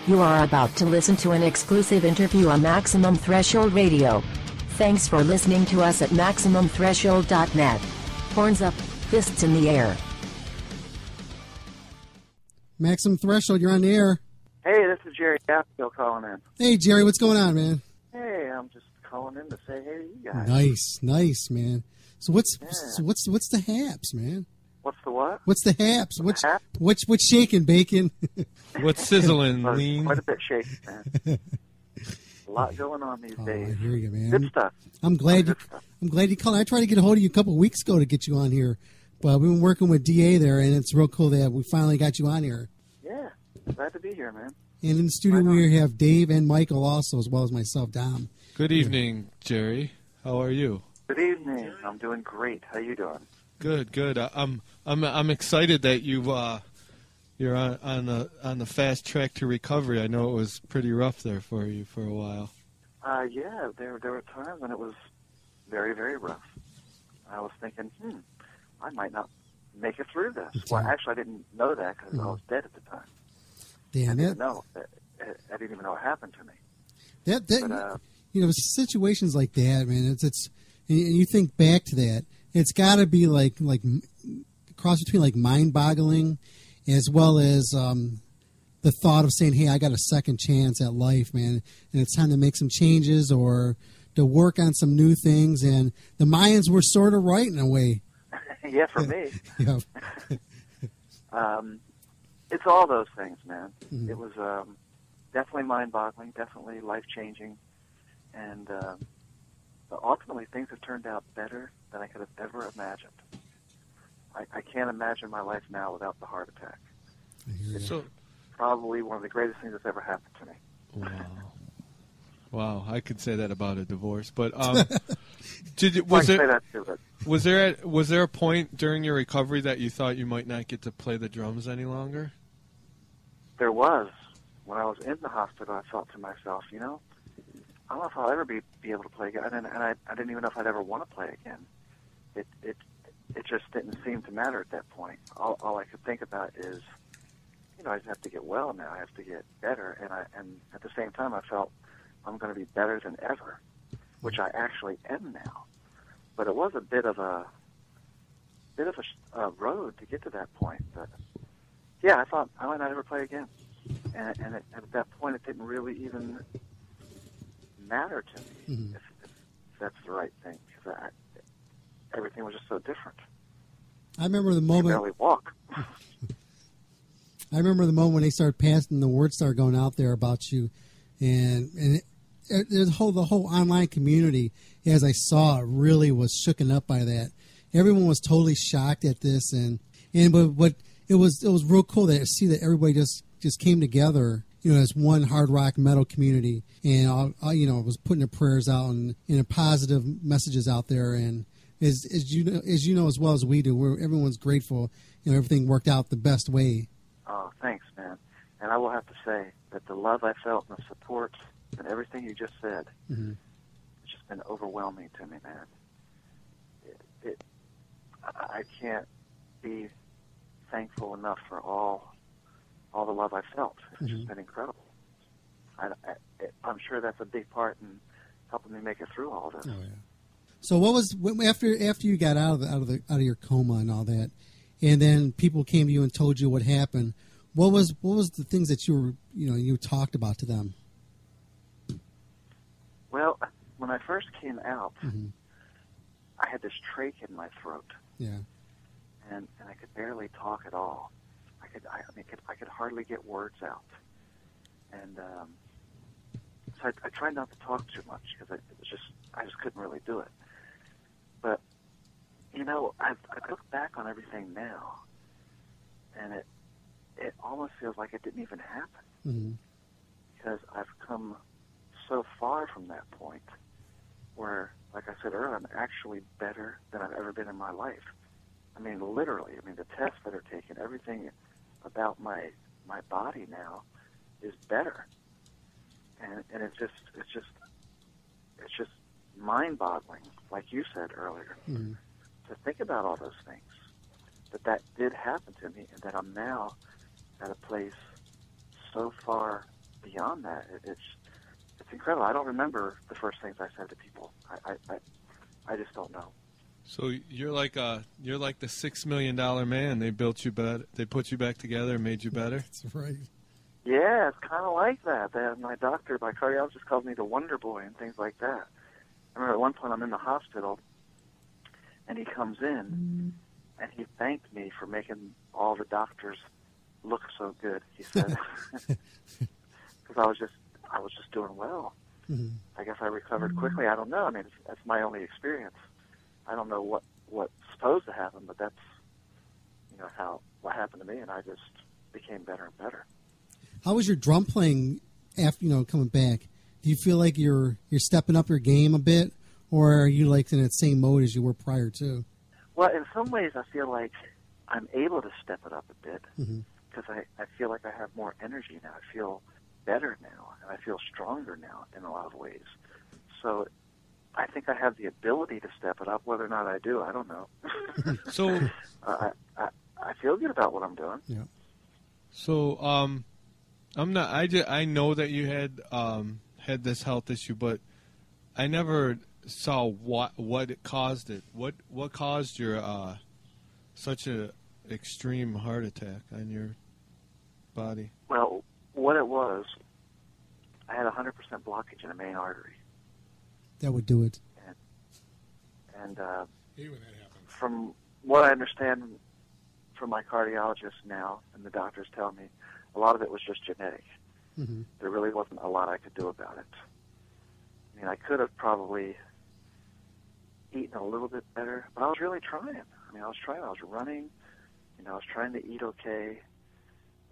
You are about to listen to an exclusive interview on Maximum Threshold Radio. Thanks for listening to us at MaximumThreshold.net. Horns up, fists in the air. Maximum Threshold, you're on the air. Hey, this is Jerry Appill calling in. Hey, Jerry, what's going on, man? Hey, I'm just calling in to say hey to you guys. Nice, man. So what's the haps, man? What's the what? What's the haps? What's shaking, bacon? What's sizzling, lean? Quite a bit shaking, man. A lot going on these days. I hear you, man. Good stuff. I'm glad you called. I tried to get a hold of you a couple of weeks ago to get you on here, but we've been working with DA there, and it's real cool that we finally got you on here. Yeah, glad to be here, man. And in the studio we have Dave and Michael also, as well as myself, Dom. Good evening, Jerry. How are you? Good evening. I'm doing great. How you doing? Good. I'm excited that you're on the fast track to recovery. I know it was pretty rough there for you for a while. Yeah, there were times when it was very, very rough. I was thinking, I might not make it through this. Well, actually, I didn't know that because I was dead at the time. Damn, I didn't even know what happened to me. But, situations like that, man. It's and you think back to that. It's got to be like cross between like mind-boggling, as well as the thought of saying, "Hey, I got a second chance at life, man, and it's time to make some changes or to work on some new things." And the Mayans were sort of right in a way. Yeah, for me. Yeah. It's all those things, man. Mm-hmm. It was definitely mind-boggling, definitely life-changing, and but ultimately things have turned out better than I could have ever imagined. I can't imagine my life now without the heart attack. It's probably one of the greatest things that's ever happened to me. Wow, I could say that about a divorce, but was there a point during your recovery that you thought you might not get to play the drums any longer? There was. When I was in the hospital, I thought to myself, I don't know if I'll ever be able to play again, and I didn't even know if I'd ever want to play again. It just didn't seem to matter at that point. All I could think about is, I just have to get well now. I have to get better, and at the same time, I felt I'm going to be better than ever, which I actually am now. But it was a bit of a road to get to that point. But yeah, I thought I might not ever play again, and at that point, it didn't really even matter to me if that's the right thing, because everything was just so different. I remember the moment. You barely walk. I remember the moment when they started passing, the word started going out there about you, and the whole online community, as I saw it, really was shooken up by that. Everyone was totally shocked at this, but it was real cool to see that everybody just came together, as one hard rock metal community, and was putting their prayers out and positive messages out there, and as you know as well as we do, everyone's grateful. Everything worked out the best way. Oh, thanks, man. And I will have to say that the love I felt and the support and everything you just said, it's just been overwhelming to me, man. I can't be thankful enough for all the love I felt. It's just been incredible. I'm sure that's a big part in helping me make it through all this. Oh, yeah. So what was after you got out of your coma and all that, and then people came to you and told you what happened? What was the things that you talked about to them? Well, when I first came out, I had this trach in my throat. Yeah. And I could barely talk at all. I could hardly get words out. And so I tried not to talk too much because I just couldn't really do it. But I look back on everything now, and it almost feels like it didn't even happen because I've come so far from that point where, like I said earlier, I'm actually better than I've ever been in my life. I mean, literally. I mean, the tests that are taken, everything about my body now is better, and it's just mind-boggling, like you said earlier, to think about all those things, that did happen to me, and that I'm now at a place so far beyond that, it's incredible. I don't remember the first things I said to people. I just don't know. So you're like the $6 million man. They built you better. They put you back together and made you better. That's right. Yeah, it's kind of like that. My cardiologist calls me the Wonder Boy and things like that. I remember at one point I'm in the hospital, and he comes in, and he thanked me for making all the doctors look so good. He said, because I was just doing well. Mm-hmm. I guess I recovered quickly. I don't know. I mean, that's my only experience. I don't know what's supposed to happen, but that's what happened to me, and I just became better and better. How was your drum playing after coming back? Do you feel like you're stepping up your game a bit, or are you like in that same mode as you were prior to? Well, in some ways, I feel like I'm able to step it up a bit because I feel like I have more energy now. I feel better now, and I feel stronger now in a lot of ways. So I think I have the ability to step it up. Whether or not I do, I don't know. So I feel good about what I'm doing. Yeah. So I'm not. I know that you had this health issue, but I never saw what it caused it. What caused your such a extreme heart attack on your body? Well, what it was, I had 100% blockage in a main artery. That would do it. And from what I understand from my cardiologist now, and the doctors tell me, a lot of it was just genetic. Mm-hmm. There really wasn't a lot I could do about it. I mean, I could have probably eaten a little bit better, but I was really trying. I mean, I was trying. I was running. I was trying to eat okay,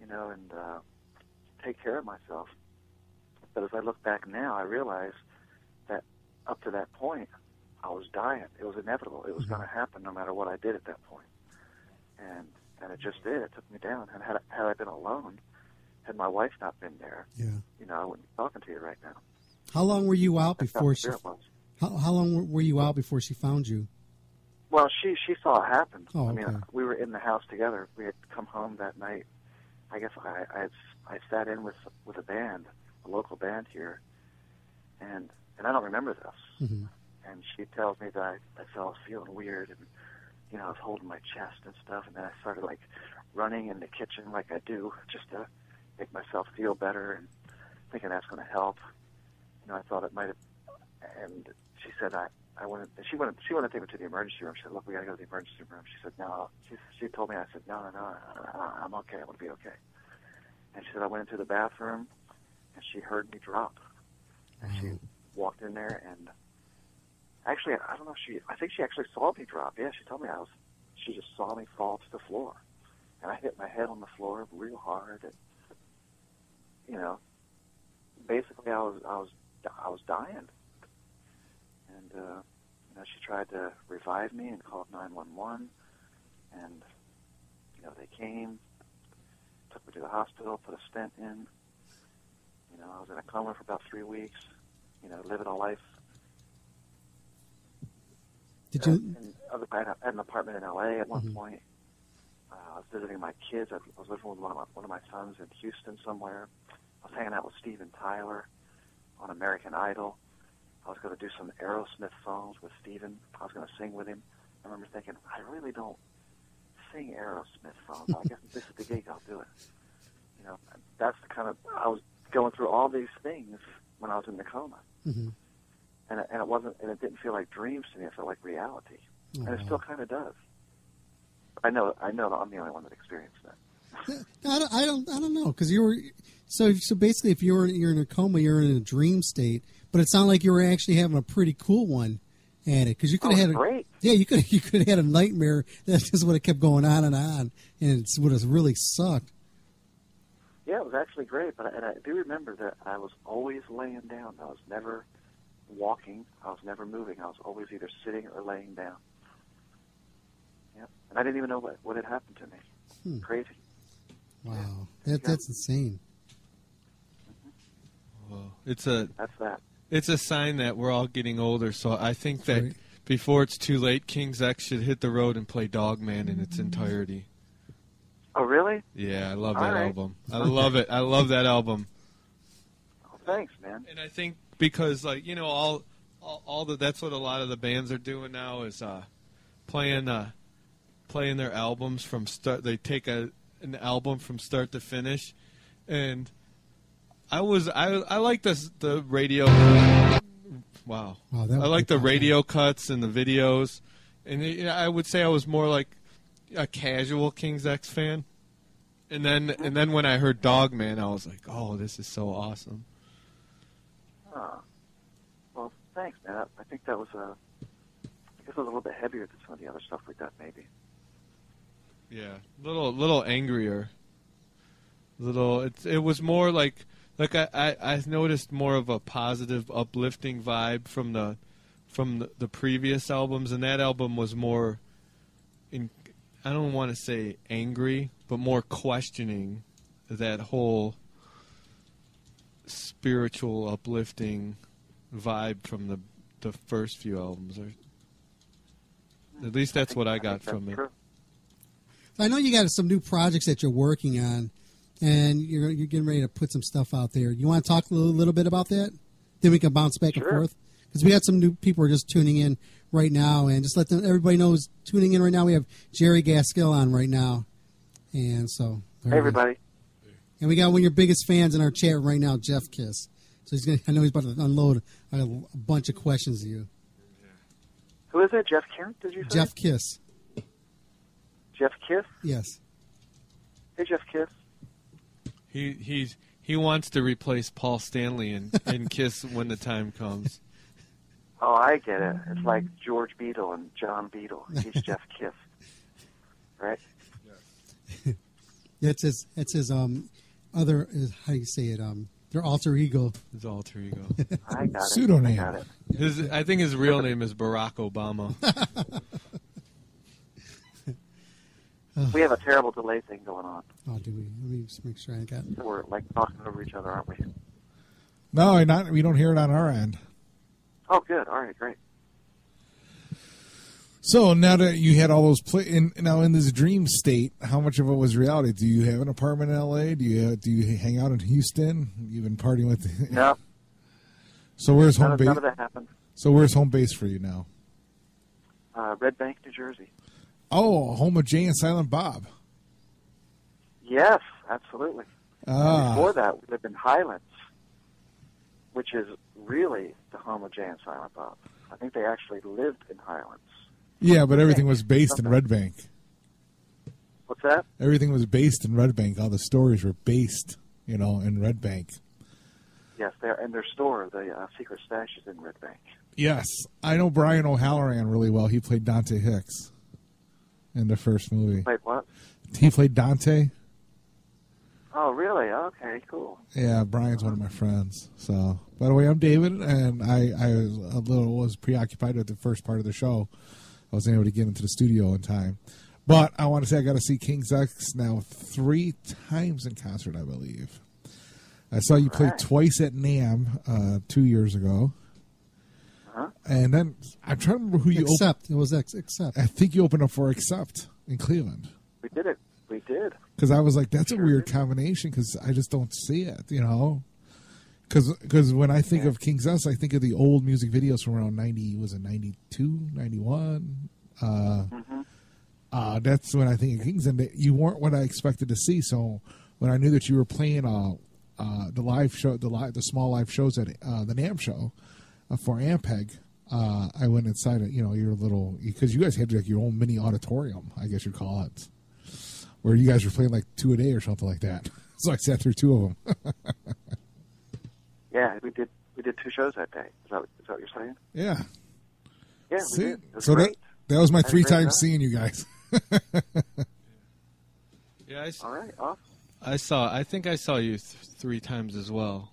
and take care of myself. But as I look back now, I realize that up to that point, I was dying. It was inevitable. It was going to happen no matter what I did at that point. And it just did. It took me down. And had I been alone, had my wife not been there, I wouldn't be talking to you right now. How long were you out before she? How long were you out before she found you? Well, she saw it happen. Oh, okay. I mean, we were in the house together. We had come home that night. I guess I sat in with a band, a local band here, and I don't remember this. Mm-hmm. And she tells me that I felt feeling weird, and I was holding my chest and stuff, and then I started like running in the kitchen like I do just to make myself feel better, and thinking that's going to help. I thought it might have, and she said I went. She wanted to take me to the emergency room. She said, "Look, we got to go to the emergency room." She said, "No." She told me. I said, "No, I'm okay. I'm going to be okay." And she said, I went into the bathroom, and she heard me drop. And she walked in there, and actually, I don't know if I think she actually saw me drop. Yeah, she told me she just saw me fall to the floor. And I hit my head on the floor real hard. And, basically I was dying. And, she tried to revive me and called 911. And, they came, took me to the hospital, put a stent in. I was in a coma for about 3 weeks, living a life. Did you? I had an apartment in L.A. at one point. I was visiting my kids. I was living with one of my sons in Houston somewhere. I was hanging out with Steven Tyler on American Idol. I was going to do some Aerosmith songs with Steven. I was going to sing with him. I remember thinking, I really don't sing Aerosmith songs. I guess this is the gig, I'll do it. That's the kind of, I was going through all these things when I was in the coma. Mm-hmm. And it didn't feel like dreams to me. It felt like reality. And it still kind of does. I know that I'm the only one that experienced that. I don't know, because you were so basically if you're in a coma, you're in a dream state, but it sounded like you were actually having a pretty cool one at it, because you could have had great. You could have had a nightmare that just would have kept going on, and it would have really sucked. Yeah, it was actually great, but I do remember that I was always laying down. I was never walking. I was never moving. I was always either sitting or laying down. Yeah, and I didn't even know what had happened to me. Crazy. Wow, that's insane. Well, that's that. It's a sign that we're all getting older. So I think that before it's too late, King's X should hit the road and play Dogman in its entirety. Oh, really? Yeah, I love that album. I love it. I love that album. thanks, man. And I think because, like, you know, all the that's what a lot of the bands are doing now is playing their albums from start. They take an album from start to finish, and I like the radio. Wow, I like the radio cuts and the videos, and I would say I was more like a casual King's X fan, and then when I heard Dogman, I was like, oh, this is so awesome. Well, thanks, man. I think that was I guess it was a little bit heavier than some of the other stuff we done, maybe. Yeah, little angrier. It was more like I noticed more of a positive, uplifting vibe from the previous albums, and that album was more I don't want to say angry, but more questioning that whole spiritual, uplifting vibe from the first few albums. At least that's what I got from it. True. I know you got some new projects that you're working on, and you're getting ready to put some stuff out there. You want to talk a little bit about that? Then we can bounce back and forth. Because we got some new people who are just tuning in right now, and just let everybody know who's tuning in right now. We have Jerry Gaskill on right now, and so hey, everybody. And we got one of your biggest fans in our chat right now, Jeff Kiss. So I know he's about to unload a bunch of questions to you. Who is that? Jeff Kent? Did you say? Jeff Kiss. Jeff Kiss? Yes. Hey, Jeff Kiss. He wants to replace Paul Stanley and Kiss when the time comes. Oh, I get it. It's like George Beadle and John Beadle. He's Jeff Kiss, right? That's his other, how do you say it? Their alter ego. His alter ego. I got it. Pseudonym. I got it. I think his real name is Barack Obama. We have a terrible delay thing going on. Oh, do we? Let me just make sure I got it. So we're like talking over each other, aren't we? No, we don't hear it on our end. Oh, good. All right, great. So now that you had all those now in this dream state, how much of it was reality? Do you have an apartment in L.A.? Do you hang out in Houston? You've been partying with? No. So where's home base? None of that happened. So where's home base for you now? Red Bank, New Jersey. Oh, home of Jay and Silent Bob. Yes, absolutely. Before that, we lived in Highlands, which is really the home of Jay and Silent Bob. I think they actually lived in Highlands. Yeah, but everything was based in Red Bank. What's that? Everything was based in Red Bank. All the stories were based, in Red Bank. Yes, and their store, the Secret Stash, is in Red Bank. Yes. I know Brian O'Halloran really well. He played Dante Hicks in the first movie. Wait, what? He played Dante. Oh, really? Okay, cool. Yeah, Brian's one of my friends. So, by the way, I'm David, and I was preoccupied with the first part of the show. I wasn't able to get into the studio in time. But I want to say I got to see King's X now 3 times in concert, I believe. I saw you play twice at NAMM 2 years ago. Uh-huh. And then I'm trying to remember who you Accept. It was Accept. I think you opened up for Accept in Cleveland. We did it. We did. Because I was like, that's a weird combination because I just don't see it, Because when I think of King's X, I think of the old music videos from around 92, 91? That's when I think of King's, and you weren't what I expected to see. So when I knew that you were playing the live show, the small live shows at the NAMM show for Ampeg, I went inside your little, because you guys had like your own mini auditorium, I guess you'd call it, where you guys were playing like 2 a day or something like that. So I sat through 2 of them. Yeah, we did 2 shows that day. Is that what you're saying? Yeah. Yeah, we did. It was so great. that was my Had a 3 great times time. seeing you guys. Yeah, All right, awesome. I think I saw you 3 times as well.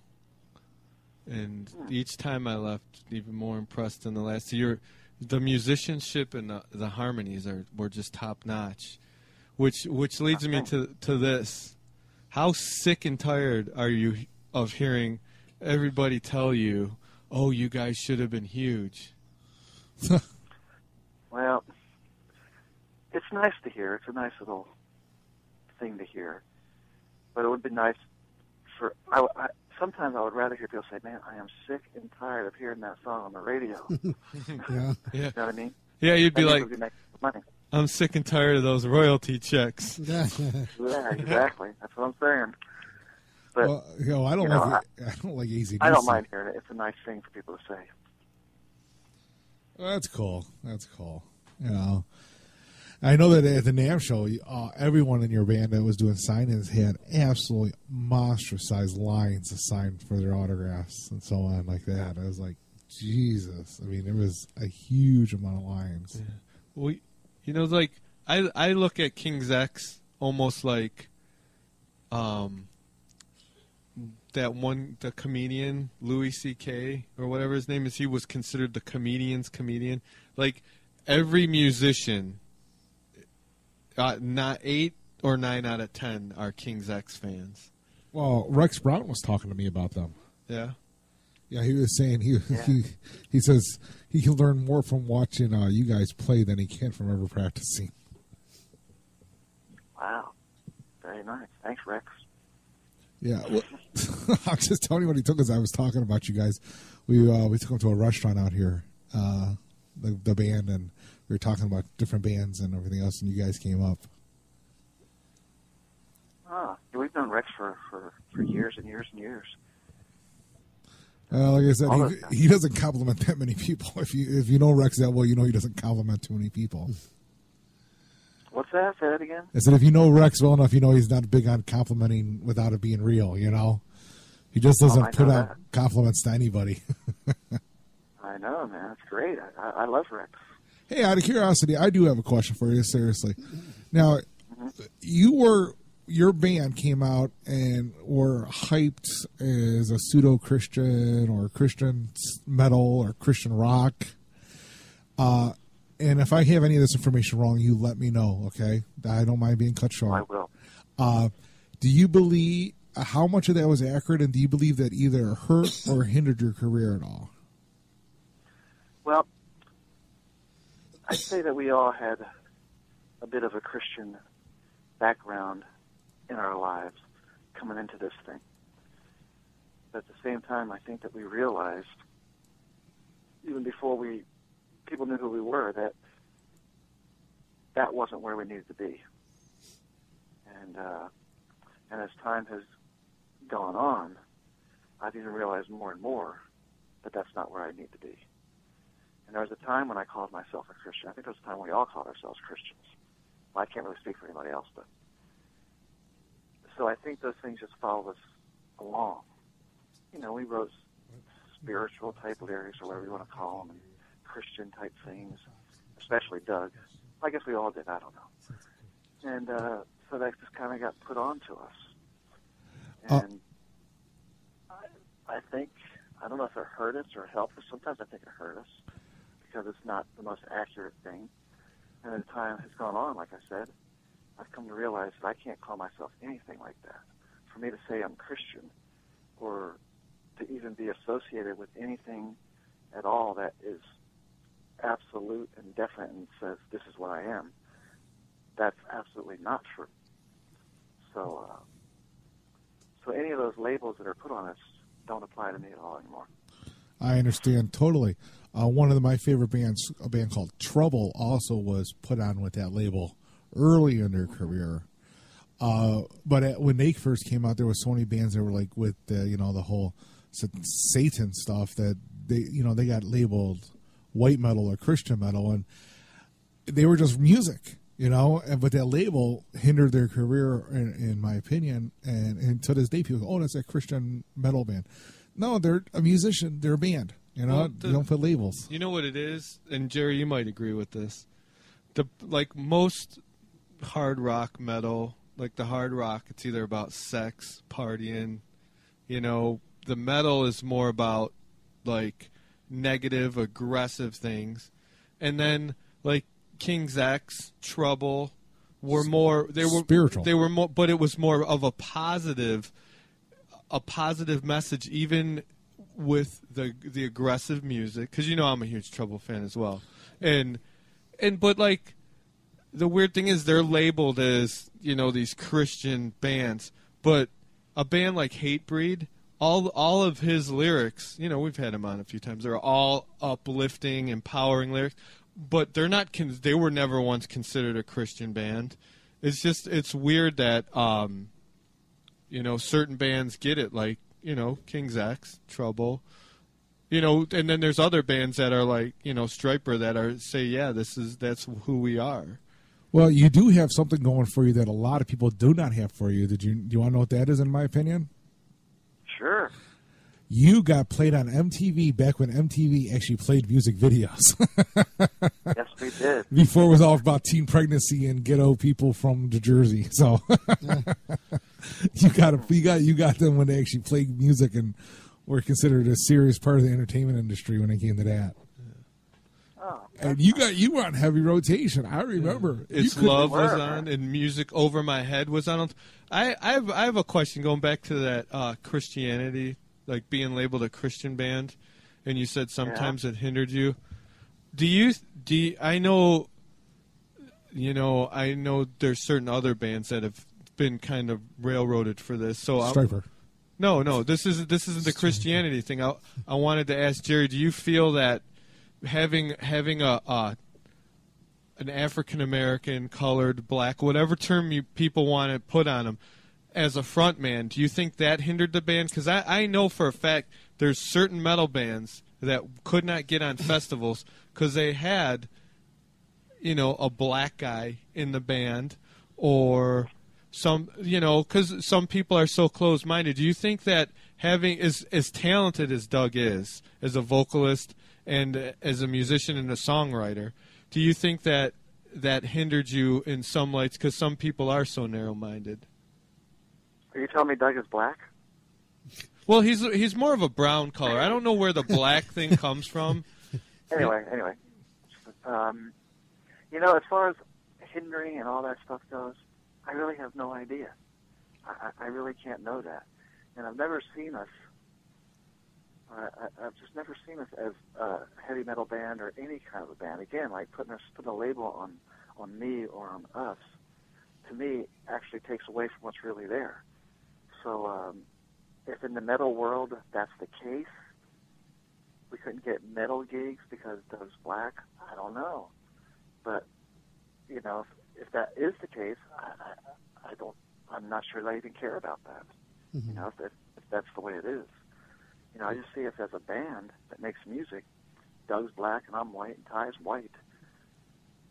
And each time I left even more impressed than the last year. The musicianship and the harmonies were just top notch. Which leads me to this. How sick and tired are you of hearing everybody tell you, "Oh, you guys should have been huge"? Well, it's nice to hear. It's a nice little thing to hear. But it would be nice for sometimes I would rather hear people say, "Man, I am sick and tired of hearing that song on the radio." Yeah. You know what I mean? Yeah, you'd be That like, means we'd be making money. I'm sick and tired of those royalty checks. Yeah, exactly. That's what I'm saying. But Well, I don't I don't like AC/DC. I don't mind hearing it. It's a nice thing for people to say. Well, that's cool. That's cool. I know that at the NAMM show, everyone in your band that was doing sign-ins had absolutely monstrous-sized lines to sign for their autographs and so on like that. I was like, Jesus. I mean, there was a huge amount of lines. Yeah. Well, like, I look at King's X almost like that one, the comedian, Louis C.K., or whatever his name is. He was considered the comedian's comedian. Like, every musician, not 8 or 9 out of 10 are King's X fans. Well, Rex Brown was talking to me about them. Yeah? Yeah, he was saying he says he can learn more from watching you guys play than he can from ever practicing. Wow. Very nice. Thanks, Rex. Yeah, well, I'm just telling you what he took us. I was talking about you guys. We took him to a restaurant out here, the band, and we were talking about different bands and everything else, and you guys came up. We've known Rex for years and years and years. Like I said, he doesn't compliment that many people. If you know Rex that well, you know he doesn't compliment too many people. What's that? Say that again? I said if you know Rex well enough, you know he's not big on complimenting without it being real, He just doesn't put out compliments to anybody. I know, man. That's great. I love Rex. Hey, out of curiosity, I do have a question for you, seriously. Now, your band came out and were hyped as a pseudo-Christian or Christian metal or Christian rock. And if I have any of this information wrong, you let me know, okay? I don't mind being cut short. I will. Do you believe, how much of that was accurate, and do you believe that either hurt or hindered your career at all? Well, I'd say that we all had a bit of a Christian background in our lives coming into this thing. But at the same time, I think that we realized, even before people knew who we were, that wasn't where we needed to be. And as time has gone on, I've even realized more and more that that's not where I need to be. And there was a time when I called myself a Christian. I think there was a time when we all called ourselves Christians. Well, I can't really speak for anybody else, but so I think those things just followed us along. We wrote spiritual type lyrics, or whatever you want to call them, and Christian type things, especially Doug. I guess we all did. I don't know. And so that just kind of got put on to us. And I think, I don't know if it hurt us or helped us. Sometimes I think it hurt us because it's not the most accurate thing. And as time has gone on, like I said, I've come to realize that I can't call myself anything like that. For me to say I'm Christian or to even be associated with anything at all that is absolute and definite and says this is what I am, that's absolutely not true. So any of those labels that are put on us don't apply to me at all anymore. I understand totally. One of my favorite bands, a band called Trouble, also was put on with that label early in their career. But when they first came out, there were so many bands that were like with the whole Satan stuff that they got labeled white metal or Christian metal, and they were just music, but that label hindered their career, in my opinion, and to this day people go, oh, that's a Christian metal band. No, they're a musician, they're a band, you don't put labels. You know what it is, and Jerry, you might agree with this, like most hard rock metal, like the hard rock, it's either about sex, partying, the metal is more about like negative, aggressive things, and then like King's X, Trouble were more. They were spiritual. They were more, but it was more of a positive message, even with the aggressive music. Because I'm a huge Trouble fan as well, but like the weird thing is they're labeled as these Christian bands, but a band like Hatebreed all of his lyrics, you know, we've had him on a few times. They're all uplifting, empowering lyrics, but they're not. They were never once considered a Christian band. It's weird that you know, certain bands get it, like, you know, King's X, Trouble, you know, and then there's other bands that are like, you know, Striper that say, yeah, that's who we are. Well, you do have something going for you that a lot of people do not have for you. Do you want to know what that is, in my opinion? Sure. You got played on MTV back when MTV actually played music videos. Yes, we did. Before it was all about teen pregnancy and ghetto people from New Jersey. So you got them when they actually played music and were considered a serious part of the entertainment industry when it came to that. Oh, and you were on heavy rotation. I remember. It's Love was on, and Music Over My Head was on. I have a question going back to that Christianity, like being labeled a Christian band, and you said sometimes it hindered you. I know, you know, I know there's certain other bands that have been kind of railroaded for this. So Striper. No, this isn't the Christianity thing. I wanted to ask Jerry, do you feel that having an African American, colored, black, whatever term people want to put on them, as a front man, do you think that hindered the band? Because I know for a fact there's certain metal bands that could not get on festivals because they had, you know, a black guy in the band, or some, you know, because some people are so closed-minded. Do you think that having, as talented as Doug is, as a vocalist and as a musician and a songwriter, do you think that hindered you in some lights because some people are so narrow-minded? Are you telling me Doug is black? Well, he's more of a brown color. I don't know where the black thing comes from. Anyway. You know, as far as hindering and all that stuff goes, I really have no idea. I really can't know that. And I've never seen us, I've just never seen us as a heavy metal band or any kind of a band. Again, like putting a label on me or on us, to me, actually takes away from what's really there. So if in the metal world that's the case, we couldn't get metal gigs because Doug's black, I don't know. But, you know, if that is the case, I'm not sure that I even care about that. Mm-hmm. You know, if that's the way it is. You know, I just see us as a band that makes music. Doug's black and I'm white and Ty's white.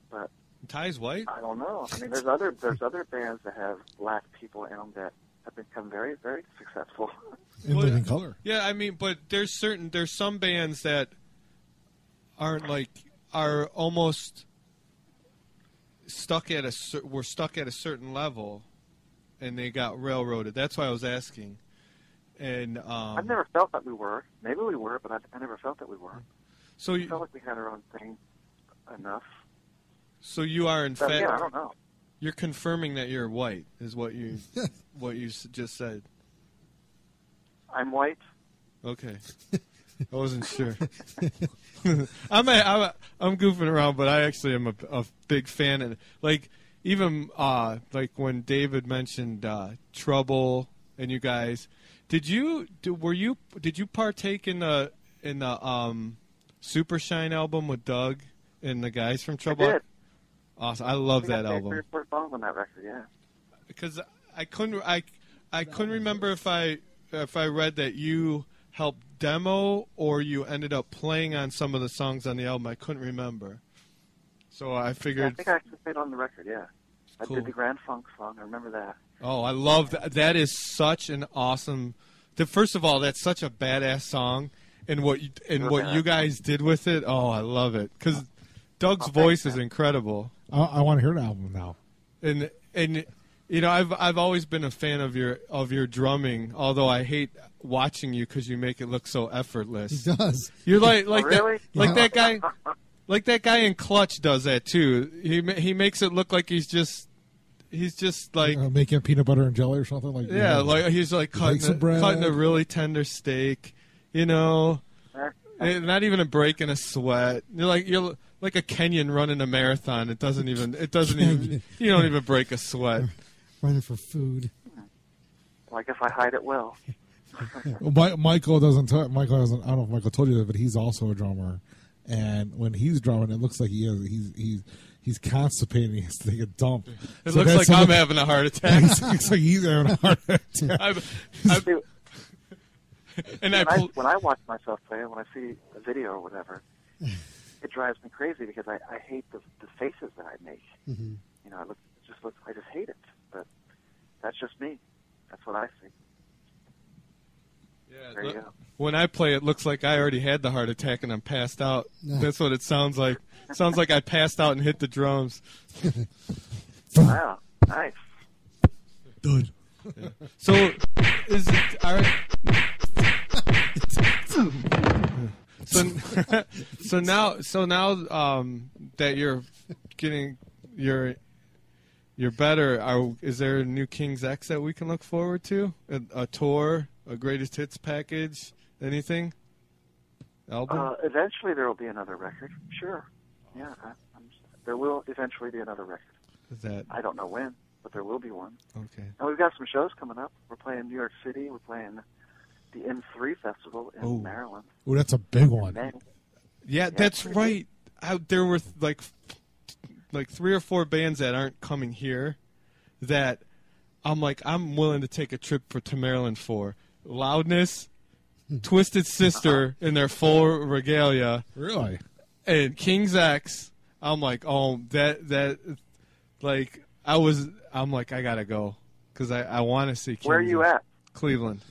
But Ty's white? I don't know. I mean, there's other bands that have black people in them that have become very, very successful. In living color. Yeah, I mean, but there's some bands that are almost stuck at a certain level, and they got railroaded. That's why I was asking. And I've never felt that we were. Maybe we were, but I never felt that we were. So I felt like we had our own thing enough. So you are, in fact, yeah, I don't know. You're confirming that you're white, is what you just said. I'm white. Okay, I wasn't sure. I'm goofing around, but I actually am a big fan, and like even like when David mentioned Trouble and you guys, did you partake in the Super Shine album with Doug and the guys from Trouble? I did. Awesome. I love that album. 3 or 4 songs on that record, yeah. Because I couldn't remember if I read that you helped demo or you ended up playing on some of the songs on the album. I couldn't remember. So I figured. Yeah, I think I actually played on the record, yeah. Cool. I did the Grand Funk song. I remember that. Oh, I love that. That is such an awesome. First of all, that's such a badass song, and what you guys did with it. Oh, I love it because Doug's voice is incredible. I want to hear the album now. And you know, I've always been a fan of your drumming, although I hate watching you because you make it look so effortless. He does. You're like really? that guy, like that guy in Clutch does that too. He makes it look like he's just like making peanut butter and jelly or something like that. Yeah, like he's like cutting a really tender steak, you know, and not even a break in a sweat. You're like a Kenyan running a marathon. It doesn't even you don't even break a sweat. Running for food. Well, I guess I hide it well. Well, Michael doesn't. Michael doesn't. I don't know if Michael told you that, but he's also a drummer. And when he's drumming, it looks like he's constipated. He has to take a dump. It looks like I'm having a heart attack. It looks like he's having a heart attack. When I watch myself play, when I see a video or whatever, it drives me crazy because I hate the faces that I make. Mm-hmm. You know, I just hate it. But that's just me. That's what I see. Yeah, there you go. When I play, it looks like I already had the heart attack and I'm passed out. That's what it sounds like. It sounds like I passed out and hit the drums. Wow, nice. Good. Yeah. So, is it all right? So now that you're getting you're better, is there a new King's X that we can look forward to? A tour, a greatest hits package, anything? Album? Eventually there will be another record. Sure. Yeah, there will eventually be another record. Is that? I don't know when, but there will be one. Okay. And we've got some shows coming up. We're playing New York City. We're playing the M3 Festival in Maryland. Oh, that's a big one. Yeah, that's right. There were like 3 or 4 bands that aren't coming here that I'm willing to take a trip to Maryland for. Loudness, Twisted Sister in their full regalia. Really? And King's X. I'm like, oh, I'm like, I gotta go because I want to see King's X. Where are you at? Cleveland.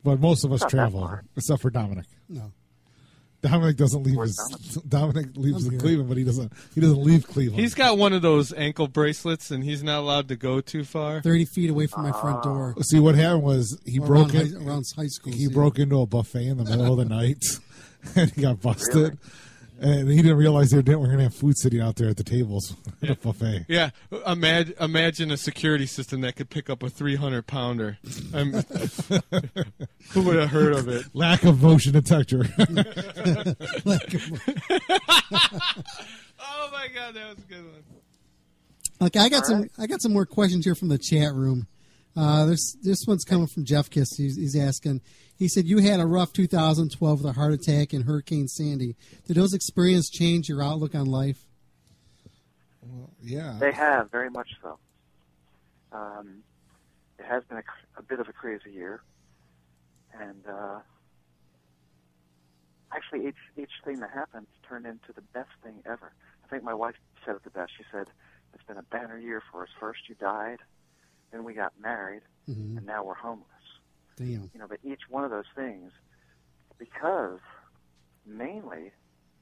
But most of us travel, except for Dominic. No. Dominic doesn't leave Dominic leaves Cleveland, but he doesn't leave Cleveland. He's got one of those ankle bracelets, and he's not allowed to go too far. 30 feet away from my front door. See, what happened was he broke in around high school. He broke into a buffet in the middle of the night, and he got busted. Really? And he didn't realize we're going to have food sitting out there at the tables at a buffet. Yeah, imagine a security system that could pick up a 300-pounder. Who would have heard of it? Lack of motion detector. Oh my God, that was a good one. Okay, I got some more questions here from the chat room. This one's coming from Jeff Kiss. He's asking. He said you had a rough 2012 with a heart attack and Hurricane Sandy. Did those experiences change your outlook on life? Well, yeah, they have, very much so. It has been a bit of a crazy year, and actually, each thing that happened turned into the best thing ever. I think my wife said it the best. She said, "It's been a banner year for us. First, you died, then we got married, and now we're homeless." Damn. You know, but each one of those things, because mainly,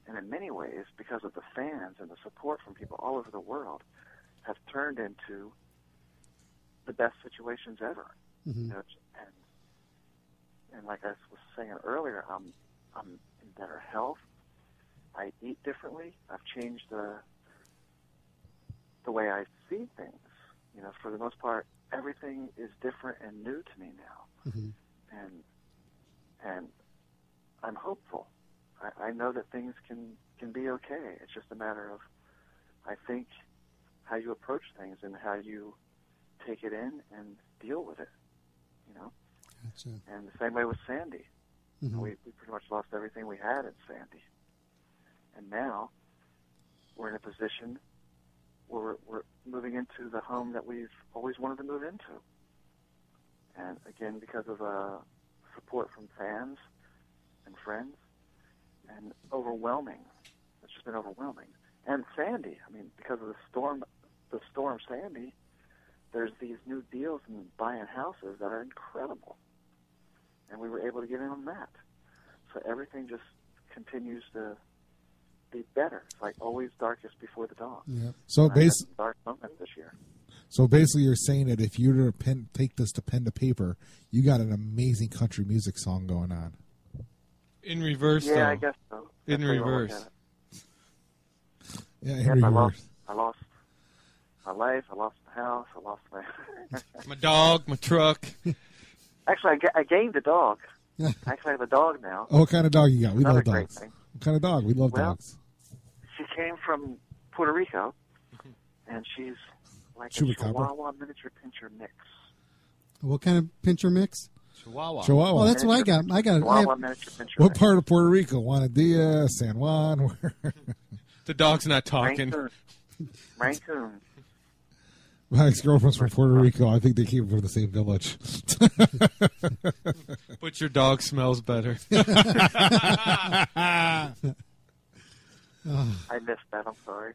and in many ways, because of the fans and the support from people all over the world, have turned into the best situations ever. Mm-hmm. You know, and like I was saying earlier, I'm in better health. I eat differently. I've changed the way I see things. You know, for the most part, everything is different and new to me now. Mm-hmm. And I'm hopeful. I know that things can be okay. It's just a matter of, I think, how you approach things and how you take it in and deal with it. You know. Gotcha. And the same way with Sandy. Mm-hmm. We pretty much lost everything we had in Sandy, and now we're in a position where we're moving into the home that we've always wanted to move into. And again, because of support from fans and friends, and overwhelming. It's just been overwhelming. And Sandy, I mean, because of the storm Sandy, there's these new deals in buying houses that are incredible. And we were able to get in on that. So everything just continues to be better. It's like always darkest before the dawn. Yeah. So basically, dark moment this year. So basically, you're saying that if you were to take this to pen to paper, you got an amazing country music song going on. In reverse, yeah, though. I guess so. In reverse. Yeah, in reverse. I lost my life. I lost my house. I lost my dog, my truck. Actually, I gained a dog. Actually, I have a dog now. Oh, what kind of dog you got? We love Another dogs. What kind of dog? We love dogs. She came from Puerto Rico, and she's like a Chihuahua miniature pincher mix. What kind of pincher mix? Chihuahua. Oh, that's what I got. I Chihuahua have, miniature pincher What mix. part of Puerto Rico? Juanadilla, San Juan? Where? The dog's not talking. Rancoon. My ex-girlfriend's from Puerto Rico. I think they came from the same village. But your dog smells better. I missed that. I'm sorry.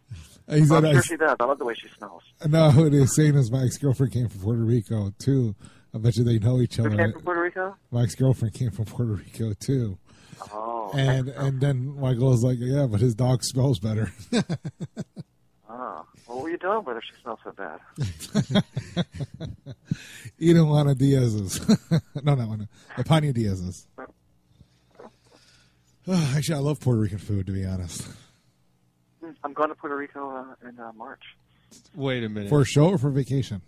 He said, I'm sure she does. I love the way she smells. no, what he's saying is my ex-girlfriend came from Puerto Rico, too. I bet you they know each Who other. came from Puerto Rico? My ex-girlfriend came from Puerto Rico, too. Oh. And then Michael was like, yeah, but his dog smells better. Oh. Well, what were you doing with her? She smells so bad. Eating Juana Diaz's. No, not Juana. The Pina Diaz's. Actually, I love Puerto Rican food, to be honest. I'm going to Puerto Rico in March. Wait a minute. For a show or for vacation?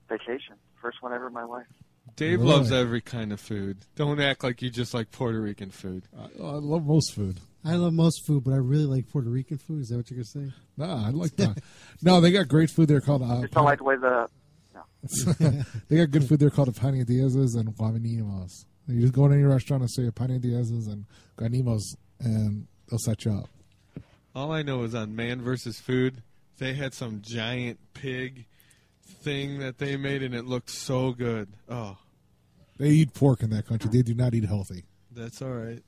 Vacation. First one ever in my life. Dave Really? loves every kind of food. Don't act like you just like Puerto Rican food. I love most food. I love most food, but I really like Puerto Rican food. Is that what you're going to say? No, I like that. No, they got great food there called... Just don't like the way the... No. They got good food there called Pina Diaz's and Guamanimos. You just go to any restaurant and say Pina Diaz's and Guanimos, and they'll set you up. All I know is on Man vs. Food, they had some giant pig thing that they made, and it looked so good. Oh, They eat pork in that country. They do not eat healthy. that's all right.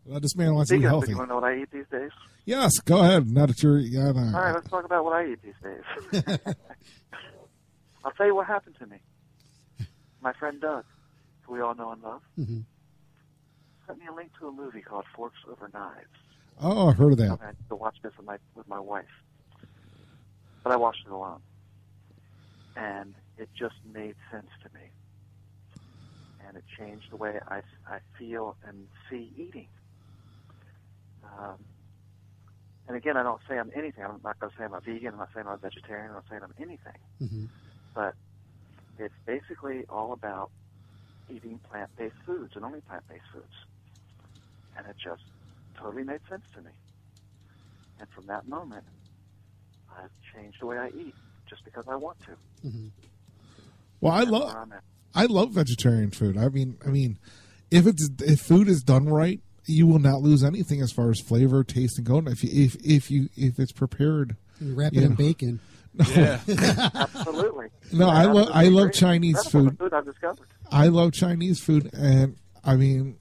Well, this man wants to eat Speaking of, healthy. you want to know what I eat these days? Yes, go ahead. Now that you're... Yeah, no. All right, let's talk about what I eat these days. I'll tell you what happened to me. My friend Doug, who we all know and love, sent me a link to a movie called Forks Over Knives. Oh, I've heard of that. I had to watch this with my wife, but I watched it alone, and it just made sense to me, and it changed the way I feel and see eating. And again, I don't say I'm anything. I'm not going to say I'm a vegan. I'm not saying I'm a vegetarian. I'm not saying I'm anything. But it's basically all about eating plant-based foods and only plant-based foods. And it just totally made sense to me. And from that moment, I've changed the way I eat just because I want to. Well, That's where I'm at. I love vegetarian food. I mean, if food is done right, you will not lose anything as far as flavor, taste, and going. If it's prepared, You wrap it in bacon. Yeah. Absolutely. No, I love Chinese That's food. the food I've discovered. I love Chinese food, and I mean,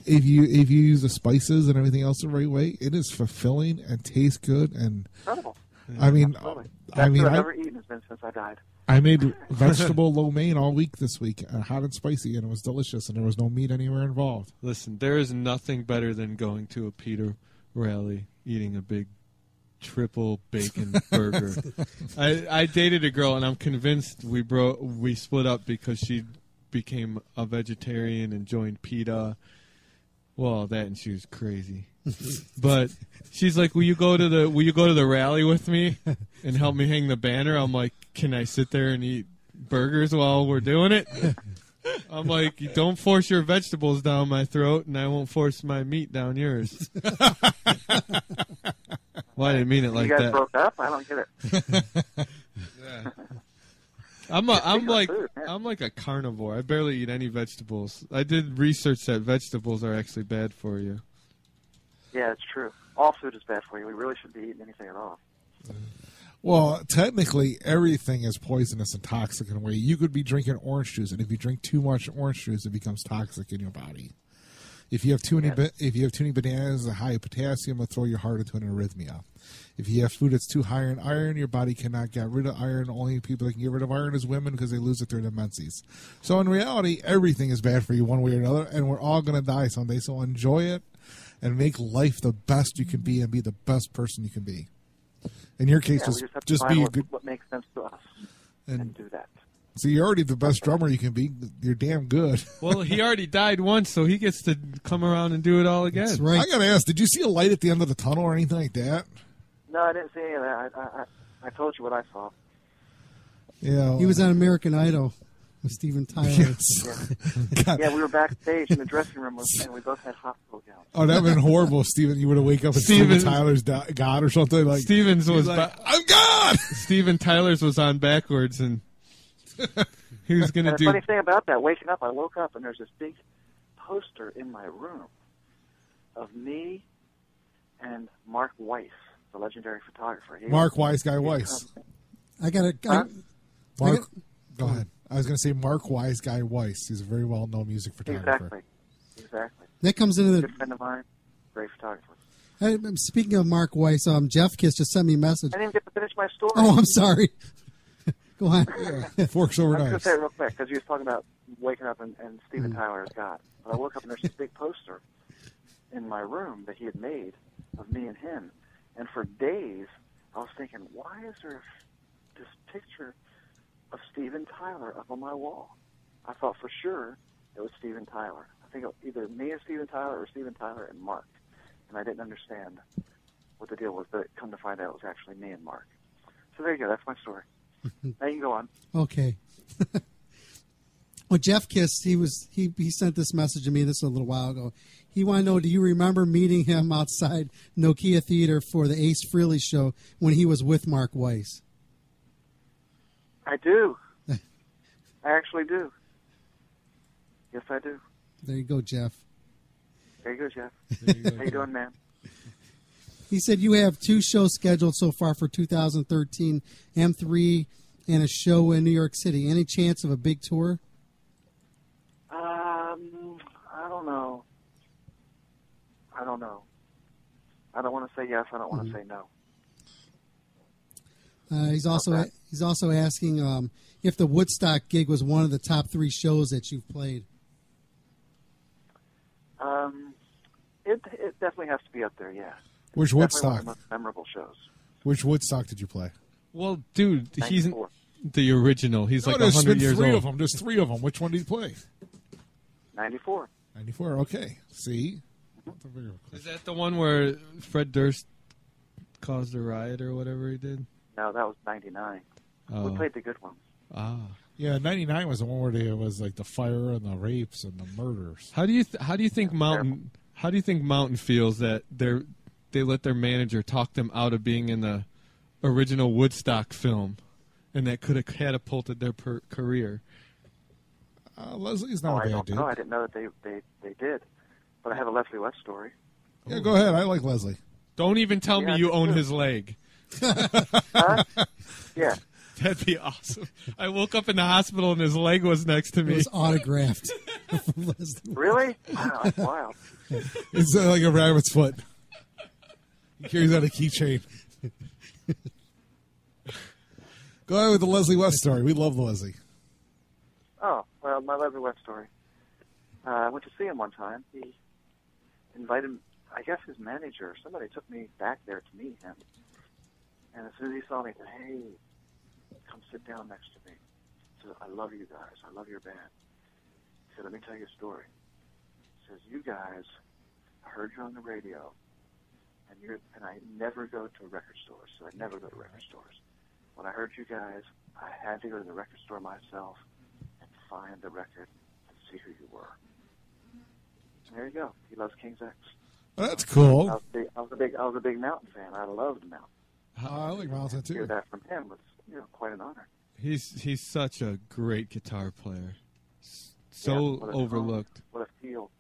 if you use the spices and everything else the right way, it is fulfilling and tastes good. And Incredible. I mean, Absolutely. I mean, Best food I've ever eaten has been since I died. I made vegetable lo mein all week this week, hot and spicy, and it was delicious, and there was no meat anywhere involved. Listen, there is nothing better than going to a PETA rally, eating a big triple bacon burger. I dated a girl, and I'm convinced we split up because she became a vegetarian and joined PETA. Well, that and she was crazy. But she's like, "Will you go to the rally with me and help me hang the banner?" I'm like, "Can I sit there and eat burgers while we're doing it?" I'm like, "You don't force your vegetables down my throat, and I won't force my meat down yours." Well, I didn't mean it like you guys that. broke up? I don't get it. Yeah. I'm like a carnivore. I barely eat any vegetables. I did research that vegetables are actually bad for you. Yeah, it's true. All food is bad for you. We really shouldn't be eating anything at all. Well, technically, everything is poisonous and toxic in a way. You could be drinking orange juice, and if you drink too much orange juice, it becomes toxic in your body. If you have too many bananas, the high potassium will throw your heart into an arrhythmia. If you have food that's too high in iron, your body cannot get rid of iron. Only people that can get rid of iron is women because they lose it through their menses. So in reality, everything is bad for you one way or another, and we're all going to die someday. So enjoy it and make life the best you can be and be the best person you can be. In your case, We just have to just find be a good. what makes sense to us and do that. So you're already the best drummer you can be. You're damn good. Well, he already died once, so he gets to come around and do it all again. That's right. I gotta ask, did you see a light at the end of the tunnel or anything like that? No, I didn't see any of that. I told you what I saw. Yeah, He was on American Idol with Steven Tyler. Yes. Yeah, we were backstage in the dressing room, and we both had hospital gowns. Oh, that'd been horrible, Steven. You would have wake up and Steven Tyler's God or something like. Stevens was like, I'm God. Steven Tyler's was on backwards, and He was going to And do. the funny thing about that, waking up, I woke up and there's this big poster in my room of me and Mark Weiss, the legendary photographer. Mark Wise Guy Weiss. I got to. Mark, go ahead. I was going to say Mark Wise Guy Weiss. He's a very well-known music photographer. Exactly. That comes into the. Good friend of mine, great photographer. Hey, speaking of Mark Weiss, Jeff Kiss just sent me a message. I didn't get to finish my story. Oh, I'm sorry. Go on. Yeah. Forks over I'm going to knives. say it real quick because you was talking about waking up and Steven Tyler is God. But I woke up and there's this big poster in my room that he had made of me and him. And for days, I was thinking, why is there this picture of Steven Tyler up on my wall? I thought for sure it was Steven Tyler. I think it was either me and Steven Tyler or Steven Tyler and Mark. And I didn't understand what the deal was, but come to find out it was actually me and Mark. So there you go. That's my story. Now you can go on. Okay. Well, Jeff Kiss, he sent this message to me this a little while ago. He wanted to know, do you remember meeting him outside Nokia Theater for the Ace Frehley show when he was with Mark Weiss? I do. I actually do. Yes, I do. There you go, Jeff. There you go, Jeff. There How you doing, man? He said you have 2 shows scheduled so far for 2013, M3 and a show in New York City. Any chance of a big tour? I don't know. I don't want to say yes. I don't want to say no. He's also asking if the Woodstock gig was one of the top 3 shows that you've played. It definitely has to be up there, yeah. Which Definitely Woodstock? one of the most memorable shows. Which Woodstock did you play? Well, dude, he's 94. the original. He's like there's 100 been years 3 old. of them. There's 3 of them. Which one did you play? 94. 94. Okay. See? Is that the one where Fred Durst caused a riot or whatever he did? No, that was 99. Oh. We played the good ones. Ah. Yeah, 99 was the one where it was like the fire and the rapes and the murders. How do you think Mountain feels that they let their manager talk them out of being in the original Woodstock film, and that could have catapulted their career? Leslie's not a bad dude. No, I didn't know that they did. But I have a Leslie West story. Yeah, go ahead. I like Leslie. Don't even tell me you own his leg. Huh? Yeah. That'd be awesome. I woke up in the hospital and his leg was next to It me. was autographed. From Leslie. Really? Wow, that's wild. It's like a rabbit's foot. He carries out a keychain. Go ahead with the Leslie West story. We love Leslie. Oh, well, my Leslie West story. I went to see him one time. He invited, I guess his manager or somebody took me back there to meet him. And as soon as he saw me, he said, hey, come sit down next to me. He said, I love you guys. I love your band. He said, let me tell you a story. He says, you guys, I heard you on the radio, and I never go to record stores, so I never go to record stores. When I heard you guys, I had to go to the record store myself and find the record and see who you were. And there you go. He loves King's X. Well, that's cool. I was a big Mountain fan. I loved Mountain. I like Mountain To hear too. that from him was, quite an honor. He's such a great guitar player. So what a overlooked. tone, what a feel.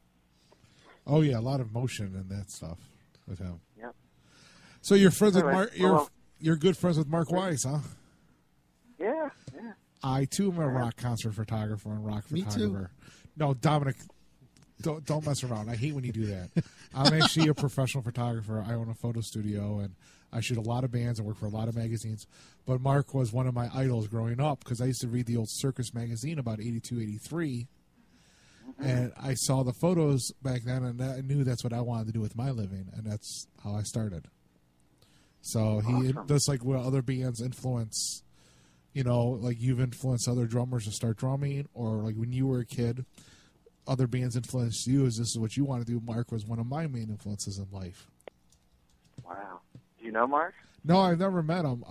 Oh yeah, a lot of motion and that stuff with him. Yep. So you're friends with Anyway, Mark. You're good friends with Mark Weiss, huh? Yeah. I too am a rock concert photographer and rock Me too. photographer. No, Dominic, don't mess around. I hate when you do that. I'm actually a professional photographer. I own a photo studio and I shoot a lot of bands and work for a lot of magazines. But Mark was one of my idols growing up because I used to read the old Circus magazine about 82, 83. And I saw the photos back then and I knew that's what I wanted to do with my living. And that's how I started. So he does like what other bands influence, like you've influenced other drummers to start drumming, or like when you were a kid, other bands influenced you as this is what you want to do. Mark was one of my main influences in life. Wow. Do you know Mark? No, I've never met him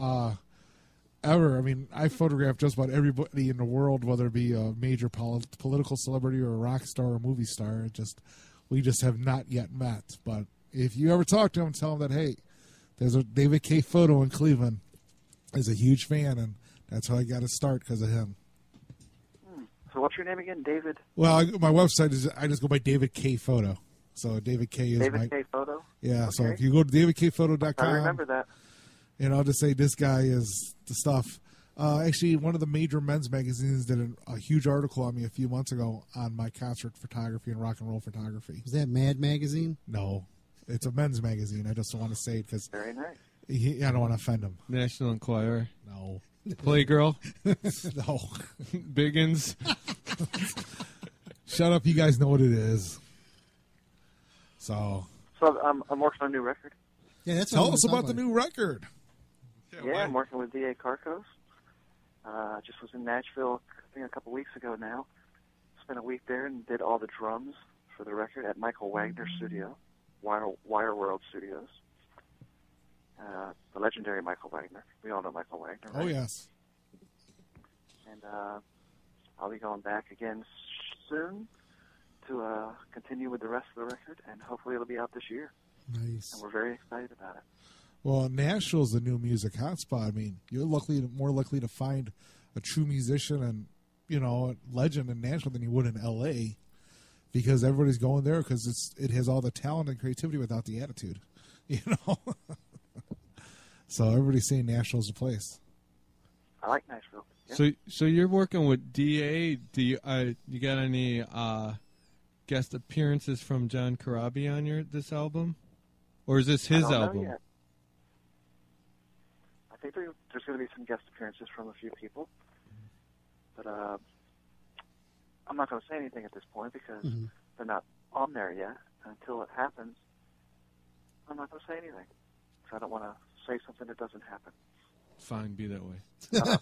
ever. I mean, I photographed just about everybody in the world, whether it be a major political celebrity or a rock star or a movie star. We just have not yet met. But if you ever talk to him, tell him that, hey, there's a David K. Photo in Cleveland. Is a huge fan, and that's how I got to start because of him. So what's your name again, David? Well, my website is I just go by David K Photo. So David K is David K Photo. Yeah. Okay. So if you go to davidkphoto.com, I remember that. and I'll just say this guy is the stuff. Actually, one of the major men's magazines did a huge article on me a few months ago on my concert photography and rock and roll photography. Is that Mad Magazine? No, it's a men's magazine. I just don't want to say it because Very nice. I don't want to offend him. National Enquirer. No. Playgirl. No. Biggins. Shut up. You guys know what it is. So I'm working on a new record. Yeah, that's tell us about the new record. Yeah, I'm working with D.A. Carcos. Just was in Nashville, I think a couple weeks ago now. Spent a week there and did all the drums for the record at Michael Wagner's studio, Wire World Studios. The legendary Michael Wagner. We all know Michael Wagner, right? Oh, yes. And I'll be going back again soon to continue with the rest of the record, and hopefully it'll be out this year. Nice. And we're very excited about it. Well, Nashville's the new music hotspot. I mean, you're more likely to find a true musician and, a legend in Nashville than you would in L.A. because everybody's going there because it has all the talent and creativity without the attitude, So everybody's saying Nashville's the place. I like Nashville. Yeah. So you're working with DA. Do you got any guest appearances from John Corabi on this album, or is this his I don't album? know yet. I think there's going to be some guest appearances from a few people, but I'm not going to say anything at this point because they're not on there yet. Until it happens, I'm not going to say anything. So I don't want to say something that doesn't happen. Fine, be that way. How about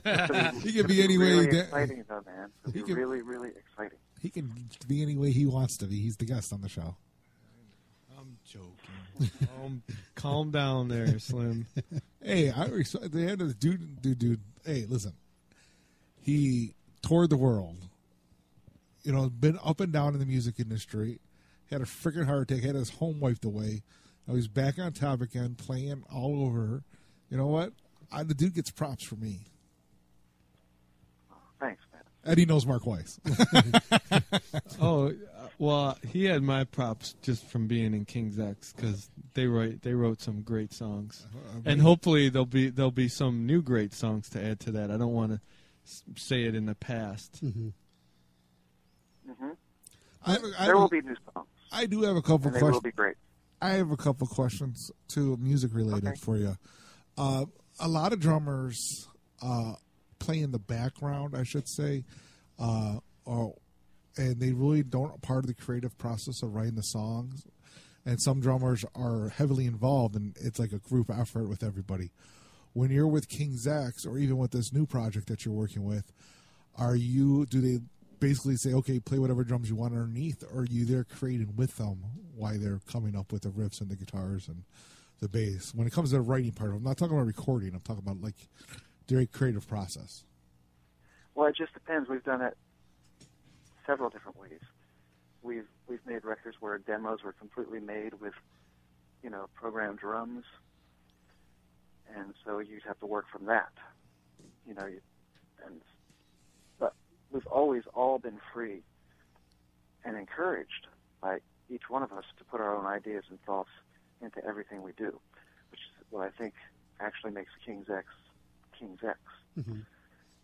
that? He can be any really way. exciting, though, man. It'll be really, really exciting. He can be any way he wants to be. He's the guest on the show. I'm joking. Calm down there, Slim. Hey, at the end of the dude. Hey, listen. He toured the world. Been up and down in the music industry. Had a freaking heart attack. Had his home wiped away. Now he's back on top again, playing all over. You know what? The dude gets props for me. Thanks, man. Eddie knows Mark Weiss. Oh, well, he had my props just from being in King's X because they wrote some great songs, and hopefully there'll be some new great songs to add to that. I don't want to say it in the past. There will be new songs. I do have a couple and they questions. will be great. I have a couple questions to music related for you. A lot of drummers play in the background, I should say, and they really don't part of the creative process of writing the songs. And some drummers are heavily involved, and it's like a group effort with everybody. When you're with King's X, or even with this new project that you're working with, do they basically say, okay, play whatever drums you want underneath, or are you there creating with them while they're coming up with the riffs and the guitars and the bass? When it comes to the writing part of it, I'm not talking about recording. I'm talking about their creative process. Well, it just depends. We've done it several different ways. We've made records where demos were completely made with, programmed drums, and so you'd have to work from that. But we've always all been free and encouraged by each one of us to put our own ideas and thoughts into everything we do, which is what I think actually makes King's X King's X.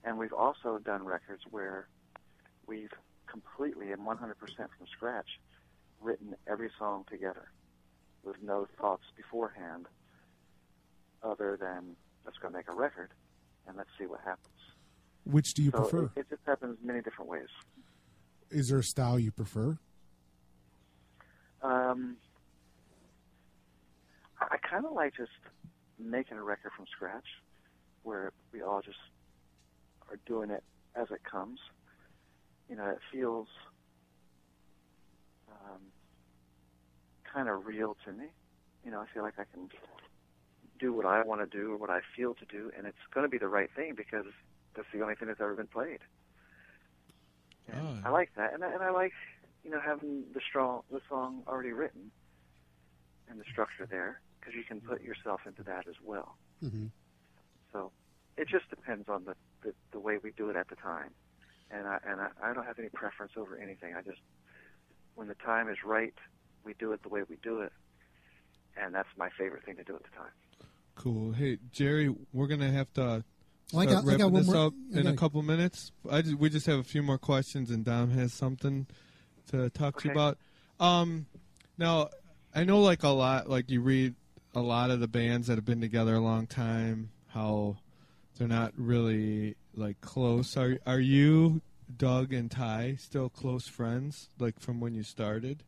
And we've also done records where we've completely and 100% from scratch written every song together with no thoughts beforehand other than let's go make a record and let's see what happens. Which do you prefer? It just happens many different ways. Is there a style you prefer? I kind of like just making a record from scratch where we all just are doing it as it comes. It feels kind of real to me. I feel like I can do what I want to do or what I feel to do, and it's going to be the right thing because that's the only thing that's ever been played. And I like that, and I like having the song already written and the structure there because you can put yourself into that as well. So it just depends on the way we do it at the time. and I don't have any preference over anything. I just, when the time is right, we do it the way we do it, and that's my favorite thing to do at the time. Cool. Hey, Jerry, we're gonna have to start I got wrapping one this more. up in a couple minutes. We just have a few more questions, and Dom has something to talk to you Okay. about. Now, I know like a lot, like you read a lot of the bands that have been together a long time, how they're not really like close. Are you, Doug and Ty, still close friends, like from when you started?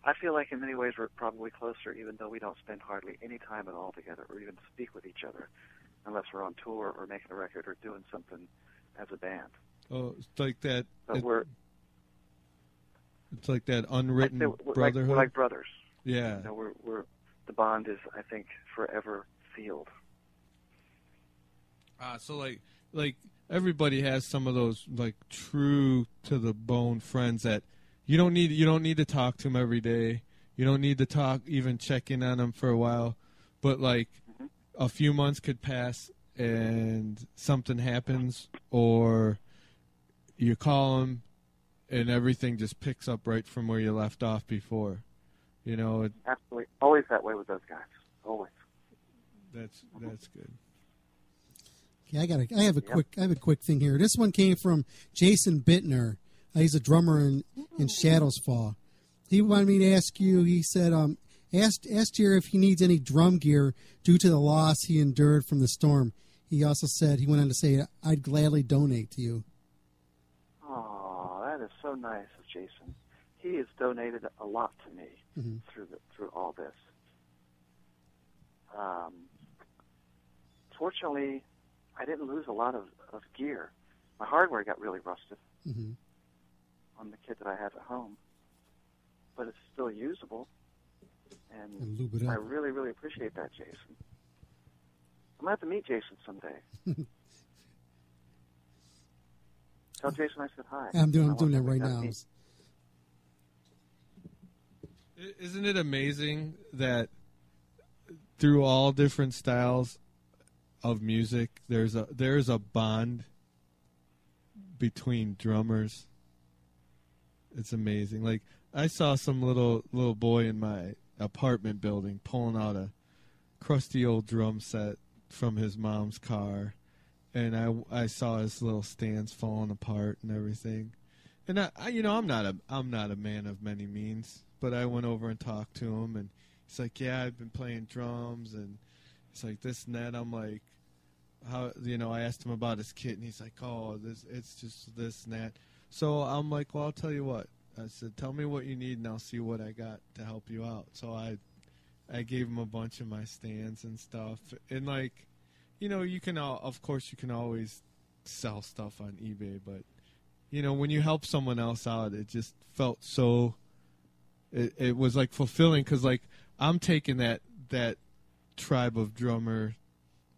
I feel like in many ways we're probably closer, even though we don't spend hardly any time at all together or even speak with each other unless we're on tour or making a record or doing something as a band. Oh, it's like that. But It's like that unwritten brotherhood. We're like brothers. Yeah. You know, we're the bond is, I think, forever sealed. So like everybody has some of those like true to the bone friends that you don't need to talk to them every day. You don't need to talk, even check in on them for a while. But like a few months could pass and something happens, or you call them and everything just picks up right from where you left off before. You know, Absolutely, always that way with those guys. Always. that's good. Okay, I have a quick thing here. This one came from Jason Bittner. He's a drummer in Shadows Fall. He wanted me to ask you. He said, asked Jerry if he needs any drum gear due to the loss he endured from the storm. He also said, he went on to say, I'd gladly donate to you. Oh, that is so nice of Jason. He has donated a lot to me through all this. Fortunately, I didn't lose a lot of gear. My hardware got really rusted on the kit that I have at home, but it's still usable, and lube it up. I really, really appreciate that, Jason. I'm going to have to meet Jason someday. Tell Jason I said hi. I'm doing that right now. Isn't it amazing that through all different styles of music, there's a bond between drummers? It's amazing. Like I saw some little boy in my apartment building pulling out a crusty old drum set from his mom's car, and I saw his little stands falling apart and everything. And I'm not a man of many means, but I went over and talked to him, and he's like, "Yeah, I've been playing drums," and it's like this and that. I'm like, "How?" I asked him about his kit, and he's like, "Oh, it's just this and that." So I'm like, "Well, I'll tell you what." I said, "Tell me what you need, and I'll see what I got to help you out." So I gave him a bunch of my stands and stuff, and like, you can of course you can always sell stuff on eBay, but when you help someone else out, it just felt so. It was like fulfilling, because like I'm taking that tribe of drummer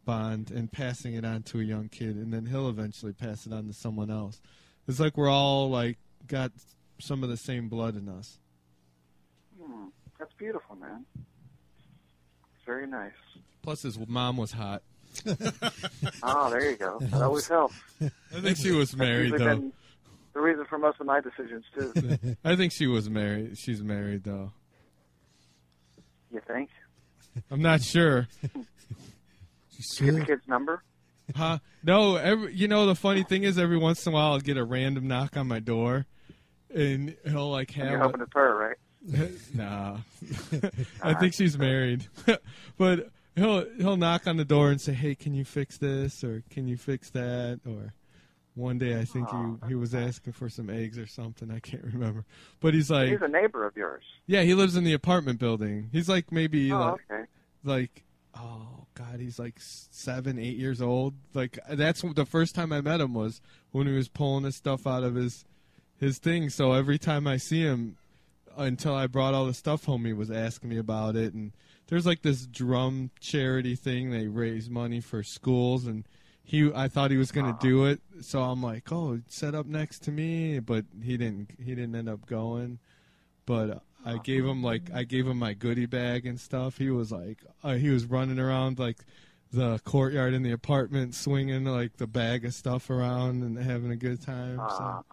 bond and passing it on to a young kid, and then he'll eventually pass it on to someone else. It's like we're all like got some of the same blood in us. That's beautiful, man. It's very nice. Plus, his mom was hot. Oh, there you go. That always helps. I think she was married, That's though. been the reason for most of my decisions, too. I think she was married. She's married, though. You think? I'm not sure. You get the kid's number? Huh? No. The funny thing is, every once in a while, I'll get a random knock on my door, and he'll like You're have. hoping it's her, right? Nah. I think she's married. But he'll knock on the door and say, "Hey, can you fix this, or can you fix that?" Or one day I think he was asking for some eggs or something. I can't remember. But he's like, He's a neighbor of yours. yeah, he lives in the apartment building. He's like maybe Okay. oh God, he's like 7, 8 years old. Like that's the first time I met him was when he was pulling his stuff out of his thing. So every time I see him, until I brought all the stuff home, he was asking me about it. And there's like this drum charity thing. They raise money for schools, and I thought he was going to do it. So I'm like, "Oh, set up next to me," but he didn't end up going. But I gave him my goodie bag and stuff. He was like, he was running around like the courtyard in the apartment, swinging like the bag of stuff around and having a good time. So.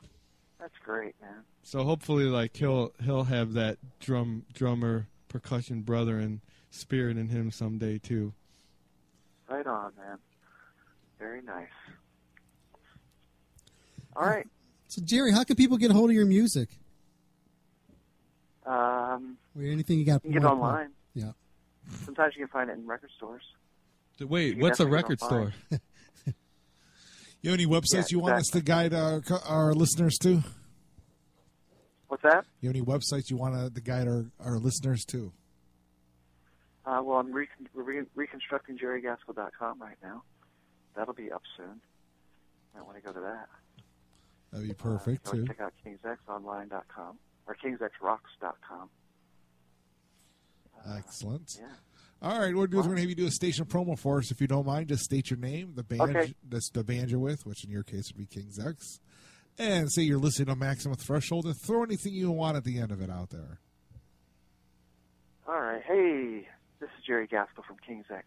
That's great, man. So hopefully, like he'll have that drummer percussion brother and spirit in him someday too. Right on, man. Very nice. All right. So Jerry, how can people get a hold of your music? Or anything you got? You can get online. Yeah. Sometimes you can find it in record stores. Wait, what's a record store? You have any websites you want us to guide our listeners to? What's that? You have any websites you want to guide our listeners to? Well, I'm reconstructing JerryGaskell.com right now. That'll be up soon. I want to go to that. That'd be perfect, so too. Check out KingsXOnline.com or KingsXRocks.com. Excellent. Yeah. All right, we're going to have you do a station promo for us, if you don't mind. Just state your name, the band, that's the band you're with, which in your case would be King's X, and say you're listening to Maximum Threshold, and throw anything you want at the end of it out there. All right. Hey, this is Jerry Gaskell from King's X,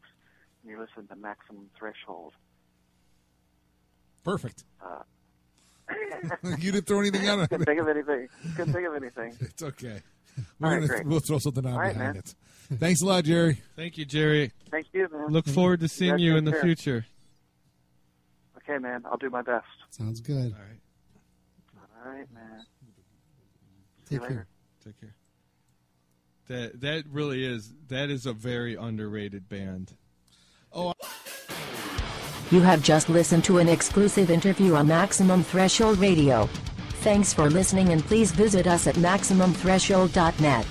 and you're listening to Maximum Threshold. Perfect. You didn't throw anything out. Couldn't think of anything. It's okay. Great. We'll throw something on behind man. it. Thanks a lot, Jerry. Thank you, Jerry. Thank you, man. Look forward to seeing you in the future. Okay, man. I'll do my best. Sounds good. All right, man. Take care. Take care. That really is a very underrated band. Oh. You have just listened to an exclusive interview on Maximum Threshold Radio. Thanks for listening, and please visit us at MaximumThreshold.net.